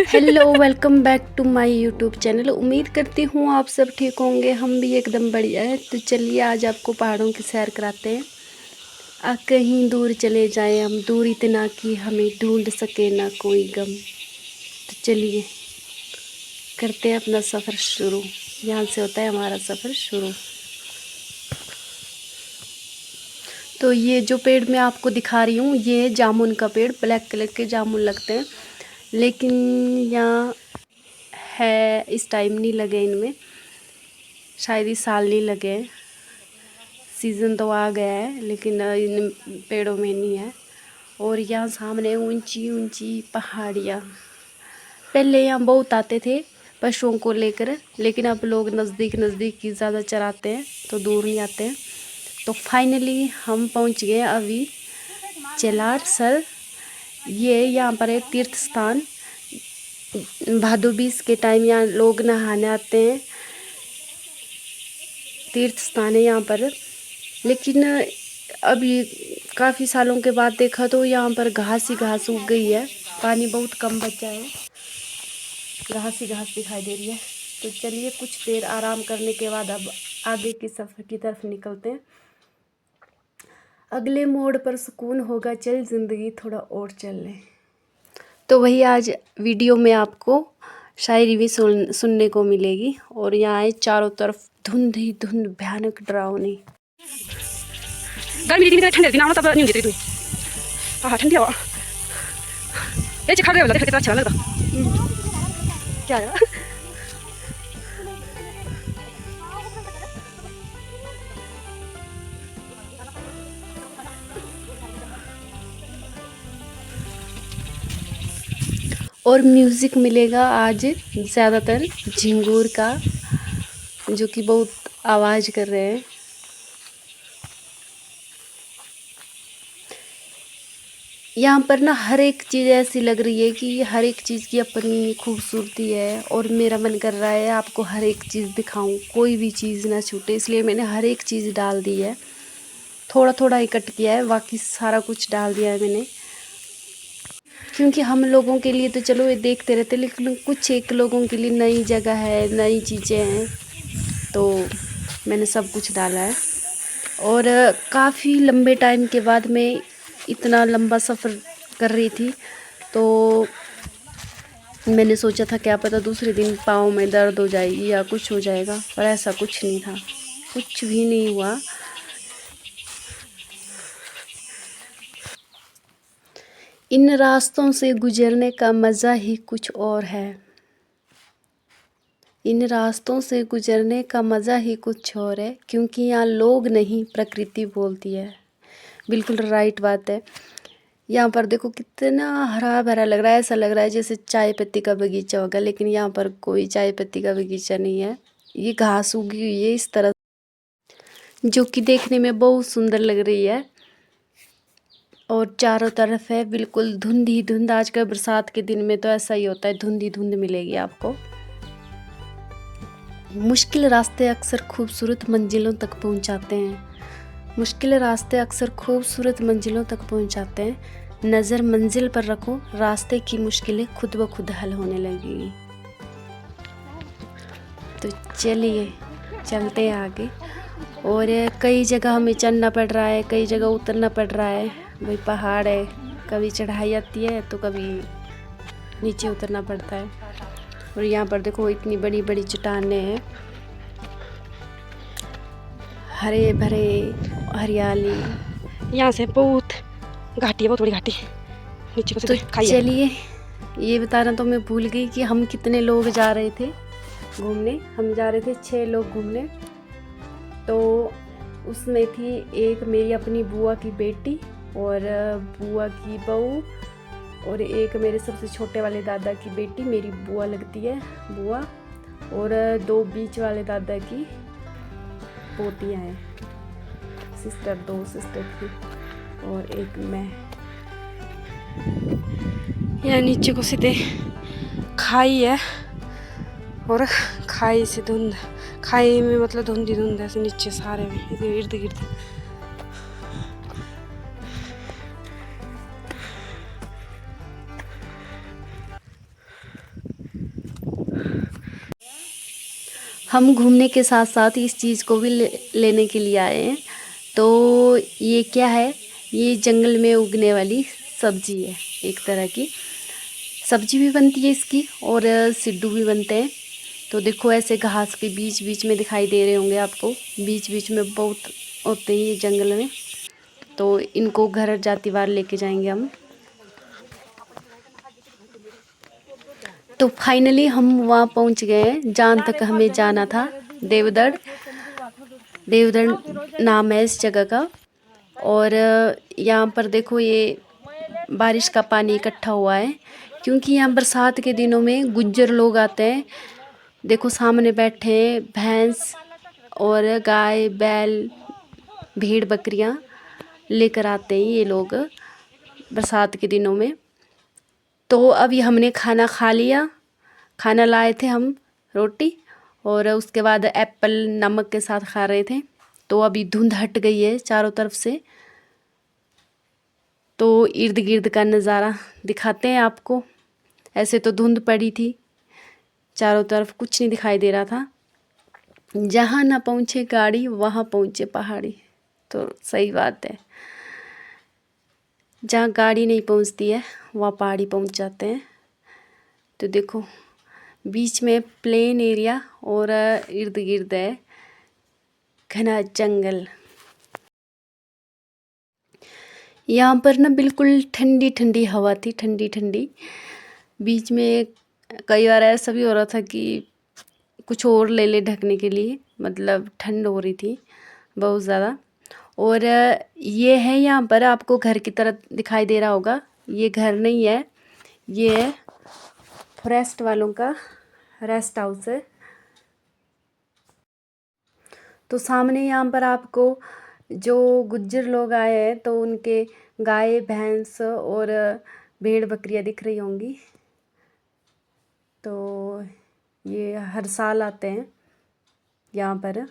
Hello, welcome back to my YouTube channel. उम्मीद करती हूँ आप सब ठीक होंगे, हम भी एकदम बढ़िया है। तो चलिए आज आपको पहाड़ों की सैर कराते हैं। कहीं दूर चले जाएं हम, दूर इतना कि हमें ढूंढ सके ना कोई गम। तो चलिए करते हैं अपना सफ़र शुरू। यहाँ से होता है हमारा सफ़र शुरू। तो ये जो पेड़ मैं आपको दिखा रही हूँ, ये जामुन का पेड़, ब्लैक कलर के जामुन लगते हैं, लेकिन यहाँ है इस टाइम नहीं लगे इनमें, शायद इस साल नहीं लगे। सीज़न तो आ गया है लेकिन इन पेड़ों में नहीं है। और यहाँ सामने ऊंची ऊंची पहाड़ियाँ। पहले यहाँ बहुत आते थे पशुओं को लेकर, लेकिन अब लोग नज़दीक नज़दीक ही ज़्यादा चराते हैं तो दूर नहीं आते हैं। तो फाइनली हम पहुँच गए अभी चेलार सर। ये यहाँ पर एक तीर्थ स्थान, भादो बीस के टाइम यहाँ लोग नहाने आते हैं। तीर्थ स्थान है यहाँ पर, लेकिन अभी काफ़ी सालों के बाद देखा तो यहाँ पर घास ही घास उग गई है, पानी बहुत कम बचा है, घास ही घास दिखाई दे रही है। तो चलिए कुछ देर आराम करने के बाद अब आगे की सफ़र की तरफ निकलते हैं। अगले मोड़ पर सुकून होगा, चल ज़िंदगी थोड़ा और चल ले। तो वही आज वीडियो में आपको शायरी भी सुनने को मिलेगी। और यहाँ है चारों तरफ धुंध ही धुंध, भयानक डरावनी। गर्मी दिन ठंडे दिन आना तब नहीं होती हाँ ठंडी हवा ये खा गए वाला देखो कितना अच्छा लग रहा क्या है। और म्यूज़िक मिलेगा आज ज़्यादातर झिंगूर का, जो कि बहुत आवाज़ कर रहे हैं। यहाँ पर ना हर एक चीज़ ऐसी लग रही है कि हर एक चीज़ की अपनी खूबसूरती है, और मेरा मन कर रहा है आपको हर एक चीज़ दिखाऊं, कोई भी चीज़ ना छूटे, इसलिए मैंने हर एक चीज़ डाल दी है। थोड़ा थोड़ा ही कट किया है, बाकी सारा कुछ डाल दिया है मैंने, क्योंकि हम लोगों के लिए तो चलो ये देखते रहते, लेकिन कुछ एक लोगों के लिए नई जगह है, नई चीज़ें हैं, तो मैंने सब कुछ डाला है। और काफ़ी लंबे टाइम के बाद मैं इतना लंबा सफ़र कर रही थी, तो मैंने सोचा था क्या पता दूसरे दिन पाँव में दर्द हो जाएगी या कुछ हो जाएगा, पर ऐसा कुछ नहीं था, कुछ भी नहीं हुआ। इन रास्तों से गुजरने का मज़ा ही कुछ और है। इन रास्तों से गुजरने का मज़ा ही कुछ और है, क्योंकि यहाँ लोग नहीं प्रकृति बोलती है। बिल्कुल राइट बात है। यहाँ पर देखो कितना हरा भरा लग रहा है, ऐसा लग रहा है जैसे चाय पत्ती का बगीचा होगा, लेकिन यहाँ पर कोई चाय पत्ती का बगीचा नहीं है। ये घास उगी हुई है इस तरह, जो कि देखने में बहुत सुंदर लग रही है। और चारों तरफ है बिल्कुल धुंध ही धुंध। आज का बरसात के दिन में तो ऐसा ही होता है, धुंध ही धुंध मिलेगी आपको। मुश्किल रास्ते अक्सर खूबसूरत मंजिलों तक पहुंचाते हैं। मुश्किल रास्ते अक्सर खूबसूरत मंजिलों तक पहुंचाते हैं। नज़र मंजिल पर रखो, रास्ते की मुश्किलें खुद ब खुद हल होने लगेगी। तो चलिए चलते हैं आगे। और कई जगह हमें चढ़ना पड़ रहा है, कई जगह उतरना पड़ रहा है। भाई पहाड़ है, कभी चढ़ाई आती है तो कभी नीचे उतरना पड़ता है। और यहाँ पर देखो इतनी बड़ी बड़ी चट्टानें हैं, हरे भरे हरियाली। यहाँ से बहुत घाटी है, बहुत बड़ी घाटी नीचे को तो खाई है। चलिए ये बताना तो मैं भूल गई कि हम कितने लोग जा रहे थे घूमने। हम जा रहे थे 6 लोग घूमने। तो उसमें थी एक मेरी अपनी बुआ की बेटी, और बुआ की बहू, और एक मेरे सबसे छोटे वाले दादा की बेटी, मेरी बुआ लगती है बुआ, और 2 बीच वाले दादा की पोतियाँ हैं, सिस्टर, 2 सिस्टर थी, और एक मैं। यहाँ नीचे को सीधे खाई है, और खाई से धुंध, खाई में मतलब धुंध ही धुंध ऐसे नीचे सारे में इर्द गिर्द। हम घूमने के साथ साथ इस चीज़ को भी लेने के लिए आए हैं। तो ये क्या है, ये जंगल में उगने वाली सब्जी है, एक तरह की सब्जी भी बनती है इसकी और सिड्डू भी बनते हैं। तो देखो ऐसे घास के बीच बीच में दिखाई दे रहे होंगे आपको, बीच बीच में बहुत होते हैं ये जंगल में। तो इनको घर जाती बार लेके जाएंगे हम। तो फाइनली हम वहाँ पहुँच गए हैं जहाँ तक हमें जाना था। देवदड़ नाम है इस जगह का। और यहाँ पर देखो ये बारिश का पानी इकट्ठा हुआ है, क्योंकि यहाँ बरसात के दिनों में गुज्जर लोग आते हैं। देखो सामने बैठे हैं भैंस और गाय बैल भेड़ बकरियाँ लेकर आते हैं ये लोग बरसात के दिनों में। तो अभी हमने खाना खा लिया, खाना लाए थे हम रोटी, और उसके बाद एप्पल नमक के साथ खा रहे थे। तो अभी धुंध हट गई है चारों तरफ से, तो इर्द गिर्द का नज़ारा दिखाते हैं आपको। ऐसे तो धुंध पड़ी थी, चारों तरफ कुछ नहीं दिखाई दे रहा था। जहाँ ना पहुँचे गाड़ी वहाँ पहुँचे पहाड़ी, तो सही बात है। जहाँ गाड़ी नहीं पहुँचती है वहाँ पहाड़ी पहुँच जाते हैं। तो देखो बीच में प्लेन एरिया और इर्द गिर्द है घना जंगल। यहाँ पर ना बिल्कुल ठंडी ठंडी हवा थी, ठंडी ठंडी। बीच में कई बार ऐसा भी हो रहा था कि कुछ और ले ले ढकने के लिए, मतलब ठंड हो रही थी बहुत ज़्यादा। और ये है यहाँ पर आपको घर की तरह दिखाई दे रहा होगा, ये घर नहीं है, ये है फॉरेस्ट वालों का रेस्ट हाउस है। तो सामने यहाँ पर आपको जो गुज्जर लोग आए हैं तो उनके गाय भैंस और भेड़ बकरियाँ दिख रही होंगी। तो ये हर साल आते हैं यहाँ पर।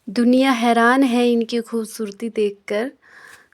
दुनिया हैरान है इनकी खूबसूरती देखकर,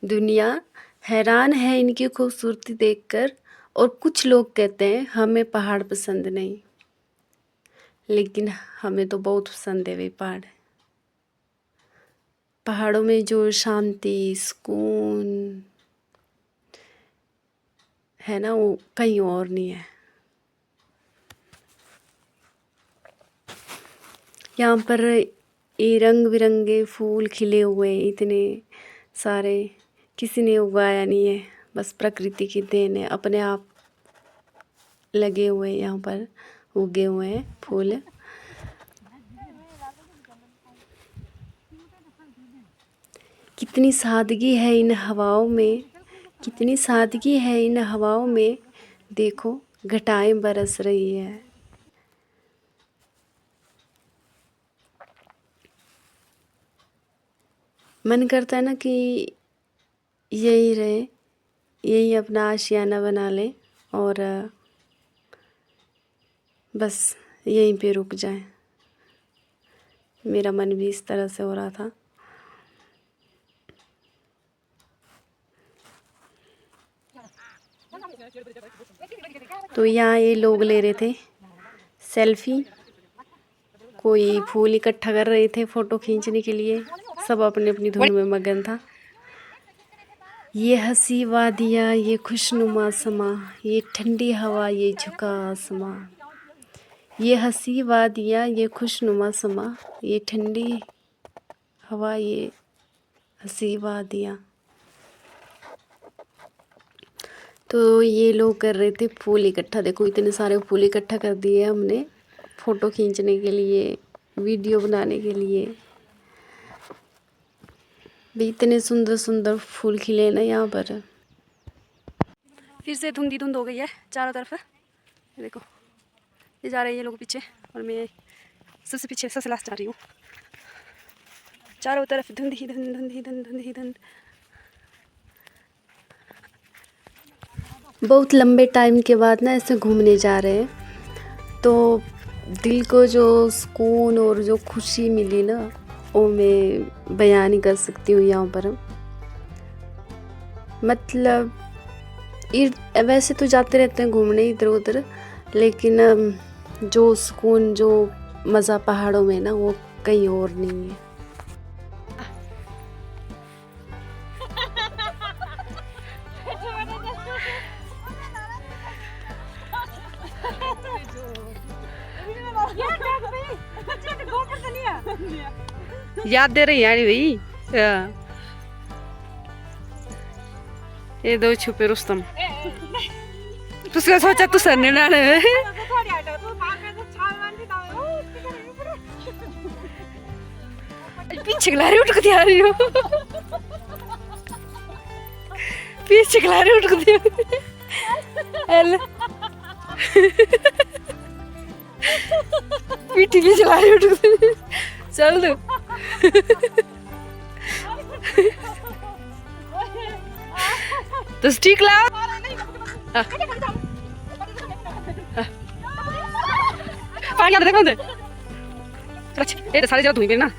दुनिया हैरान है इनकी खूबसूरती देखकर। और कुछ लोग कहते हैं हमें पहाड़ पसंद नहीं, लेकिन हमें तो बहुत पसंद है वे पहाड़। पहाड़ों में जो शांति सुकून है ना, वो कहीं और नहीं है। यहाँ पर ये रंग बिरंगे फूल खिले हुए इतने सारे, किसी ने उगाया नहीं है, बस प्रकृति की देन है। अपने आप लगे हुए हैं, यहाँ पर उगे हुए हैं फूल। कितनी सादगी है इन हवाओं में, कितनी सादगी है इन हवाओं में। देखो घटाएं बरस रही है। मन करता है ना कि यही रहे, यही अपना आशियाना बना ले और बस यहीं पे रुक जाए। मेरा मन भी इस तरह से हो रहा था। तो यहाँ ये लोग ले रहे थे सेल्फी, कोई फूल इकट्ठा कर रहे थे फ़ोटो खींचने के लिए, सब अपनी अपनी धुन में मगन था। ये हंसी वादियाँ, ये खुशनुमा समा, ये ठंडी हवा, ये झुका आसमां। ये हंसी वादियाँ, ये खुशनुमा समा, ये ठंडी हवा, ये हंसी वादियाँ। तो ये लोग कर रहे थे फूल इकट्ठा। देखो इतने सारे फूल इकट्ठा कर दिए हमने फ़ोटो खींचने के लिए, वीडियो बनाने के लिए भी। इतने सुंदर सुंदर फूल खिले ना यहाँ पर। फिर से धुंधी धुंध हो गई है चारों तरफ। देखो ये जा रहे हैं ये लोग पीछे और मैं सबसे पीछे, सबसे लास्ट जा रही हूँ। चारों तरफ धुंध ही धुंध, धुंध ही धुंध, धुंध ही धुंध। बहुत लंबे टाइम के बाद ना ऐसे घूमने जा रहे हैं, तो दिल को जो सुकून और जो खुशी मिली ना, वो मैं बयान नहीं कर सकती हूँ यहाँ पर। मतलब वैसे तो जाते रहते हैं घूमने इधर उधर, लेकिन जो सुकून, जो मज़ा पहाड़ों में ना, वो कहीं और नहीं है। याद दे रही है भाई। ये दो छुपे रुस्तम। तुझे सोचा तू सरने ना पीछे खिलाड़ी उठ के आ रही हो, पीछे खिलाड़ी उठ के पीठी भी चला रही उठ के चल दो। तो स्टिक लाओ। पानी आता देखो दे। अच्छा ये तो सारे जगह धुई पे ना।